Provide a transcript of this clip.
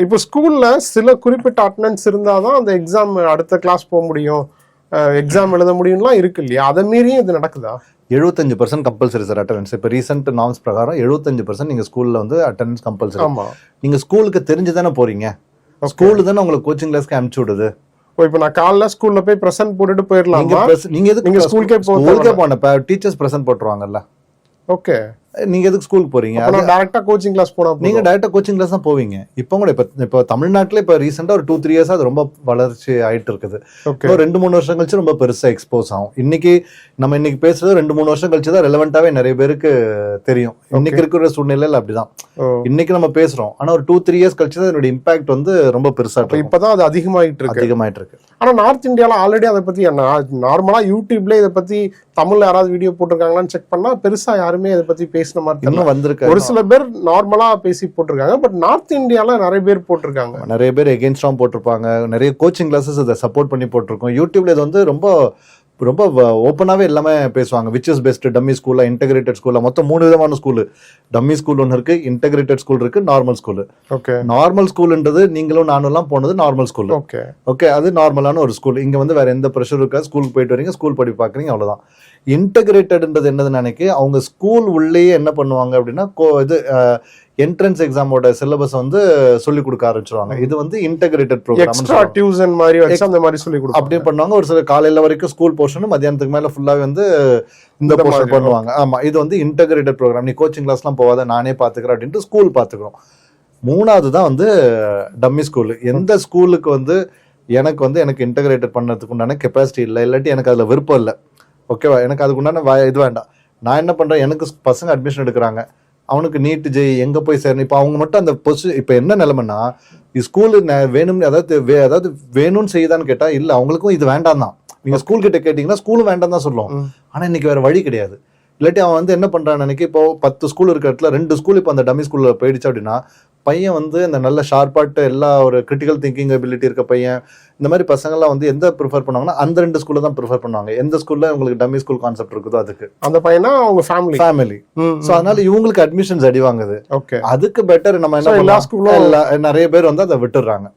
இப்போ ஸ்கூல்ல சில குறிப்பிட்ட அட்டெண்டன்ஸ் இருந்தாதான் அந்த எக்ஸாம் அடுத்த கிளாஸ் போக முடியும், எக்ஸாம் எழுத முடியும்லாம் இருக்கு இல்லையா? அதை மீறியும் இது நடக்குதா? 75% கம்பல்சரி சார் அட்டெண்டன்ஸ். இப்போ ரீசெண்ட் நார்ம்ஸ் பிரகாரம் 75% நீங்க ஸ்கூல்ல வந்து அட்டெண்டன்ஸ் கம்பல்சரி. ஆமா. நீங்க ஸ்கூலுக்கு தெரிஞ்சு தானே போறீங்க, ஸ்கூல் தானே உங்களுக்கு கோச்சிங் கிளாஸ்க்கு அனுப்பிச்சு விடுது. இப்போ நான் காலைல ஸ்கூல்ல போய் பிரசன்ட் போட்டுட்டு போயிடலாம். நீங்க எதுக்கு ஸ்கூலுக்கே போன டீச்சர்ஸ் பிரசன்ட் போட்டுருவாங்கல்ல. ஓகே, நீங்க எதுக்கு ஸ்கூலுக்கு போறீங்க? டைரக்டா கோச்சிங் கிளாஸ் போனா நீங்க டைரக்டா கோச்சிங் கிளாஸ் தான் போவீங்க. இப்போ கூட இப்போ தமிழ்நாட்டுல இப்போ ரீசெண்டா ஒரு 2-3 இயர்ஸ் அது ரொம்ப வளர்ச்சி ஆயிட்டு இருக்குது. இப்போ 2-3 வருஷம் கழிச்சு ரொம்ப பெருசா எக்ஸ்போஸ் ஆகும். இன்னைக்கு பேசுறது 2-3 வருஷம் கழிச்சு தான் ரெலவெண்டாவே நிறைய பேருக்கு தெரியும். இன்னைக்கு இருக்கிற சூழ்நிலையில அப்படிதான் இன்னைக்கு நம்ம பேசுறோம். ஆனா ஒரு 2-3 இயர்ஸ் கழிச்சு தான் இதோட இம்பாக்ட் வந்து ரொம்ப பெருசா இருக்கு. இப்பதான் அது அதிகமாயிட்டு இருக்கு. ஆனா நார்த் இந்தியால ஆல்ரெடி அதை பத்தி நார்மலா யூடியூப்ல இதை பத்தி தமிழ்ல யாராவது வீடியோ போட்டிருக்காங்களான்னு செக் பண்ணா பெருசா யாருமே இதை பத்தி பேசின மாதிரி வந்திருக்கு. ஒரு சில பேர் நார்மலா பேசி போட்டிருக்காங்க. பட் நார்த் இந்தியால நிறைய பேர் போட்டிருக்காங்க. நிறைய பேர் எகெயின்ஸ்டாவும் போட்டிருப்பாங்க. நிறைய கோச்சிங் கிளாஸஸ் இதை சப்போர்ட் பண்ணி போட்டிருக்கோம். யூடியூப்ல இது வந்து ரொம்ப ரொம்ப ஓப்பனாகவே எல்லாமே பேசுவாங்க. விச் இஸ் பெஸ்ட், டம்மி ஸ்கூலா, இன்டெகிரேட்டட் ஸ்கூலா, மொத்தம் 3 விதமான ஸ்கூலு. டம்மி ஸ்கூல் ஒன்று இருக்கு, இன்டெகிரேட்டட் ஸ்கூல் இருக்கு, நார்மல் ஸ்கூல். ஓகே, நார்மல் ஸ்கூல்ன்றது நீங்களும் நானும் போனது நார்மல் ஸ்கூல். ஓகே ஓகே, அது நார்மலான ஒரு ஸ்கூல். இங்க வந்து வேற எந்த ப்ரெஷரும் இருக்காது. ஸ்கூலுக்கு போயிட்டு வரீங்க, ஸ்கூல் படி பாக்குறீங்க, அவ்வளவுதான். இன்டெகிரேட்டட்ன்றது என்னதுன்னு நினைக்க, அவங்க ஸ்கூல் உள்ளேயே என்ன பண்ணுவாங்க அப்படின்னா இது என்ட்ரன்ஸ் எக்ஸாமோட சிலபஸ் வந்து சொல்லி கொடுக்க ஆரம்பிச்சிருவாங்க. இது வந்து இன்டெகிரேட்டட் ப்ரோக்ராம். எக்ஸ்ட்ரா டியூஷன் மாதிரி வச்சு அந்த மாதிரி சொல்லி கொடுப்பாங்க. அப்படியே பண்ணுவாங்க. ஒரு சில காலையில வரைக்கும் ஸ்கூல் போர்ஷன், மத்தியானத்துக்கு மேல ஃபுல்லாவே வந்து இந்த போர்ஷன் பண்ணுவாங்க. ஆமா, இது வந்து இன்டெகிரேட்டட் ப்ரோக்ராம். நீ கோச்சிங் கிளாஸ்லாம் போவாத, நானே பாத்துக்கிறேன் அப்படின்ட்டு ஸ்கூல் பாத்துக்கிறோம். 3வது தான் வந்து டம்மி ஸ்கூல். எந்த ஸ்கூலுக்கு வந்து எனக்கு இன்டெகிரேட்டட் பண்ணதுக்கு உண்டான கெப்பாசிட்டி இல்லை, இல்லாட்டி எனக்கு அதுல விருப்பம் இல்லை, ஓகேவா, எனக்கு அதுக்கு உண்டான இது வேண்டாம், நான் என்ன பண்றேன், எனக்கு பசங்க அட்மிஷன் எடுக்கிறாங்க, அவனுக்கு நீட் ஜெய் எங்க போய் சேரணும். இப்போ அவங்க மட்டும் அந்த இப்போ என்ன நிலைமைன்னா, ஸ்கூலு வேணும், அதாவது வேணும்னு செய்யுதான்னு கேட்டா இல்ல, அவங்களுக்கும் இது வேண்டாம் தான். நீங்க ஸ்கூல் கிட்ட கேட்டீங்கன்னா ஸ்கூலும் வேண்டாம் தான் சொல்லுவோம். ஆனா இன்னைக்கு வேற வழி கிடையாது. இல்லாட்டி அவன் வந்து என்ன பண்றான்னு நினைக்க, இப்போ 10 ஸ்கூல் இருக்கிற இடத்துல 2 ஸ்கூல் இப்போ அந்த டம்மி ஸ்கூல்ல போயிடுச்சு அப்படின்னா, பையன் வந்து இந்த நல்ல ஷார்ப்பாட்டு எல்லா ஒரு கிரிட்டிக்கல் திங்கிங் எபிலிட்டி இருக்க பையன், இந்த மாதிரி பசங்கள்லாம் வந்து எந்த ப்ரிஃபர் பண்ணுவாங்கன்னா அந்த 2 ஸ்கூல்ல தான் ப்ரிஃபர் பண்ணுவாங்க. எந்த ஸ்கூல்ல உங்களுக்கு டம்மி ஸ்கூல் கான்செப்ட் இருக்குதோ அதுக்கு அந்த பையனா அவங்க ஃபேமிலி. சோ அதனால இவங்களுக்கு அட்மிஷன்ஸ் அடி வாங்குது. ஓகே, அதுக்கு பெட்டர் நம்ம என்ன பண்ணலாம், நிறைய பேர் வந்து அதை விட்டுறாங்க.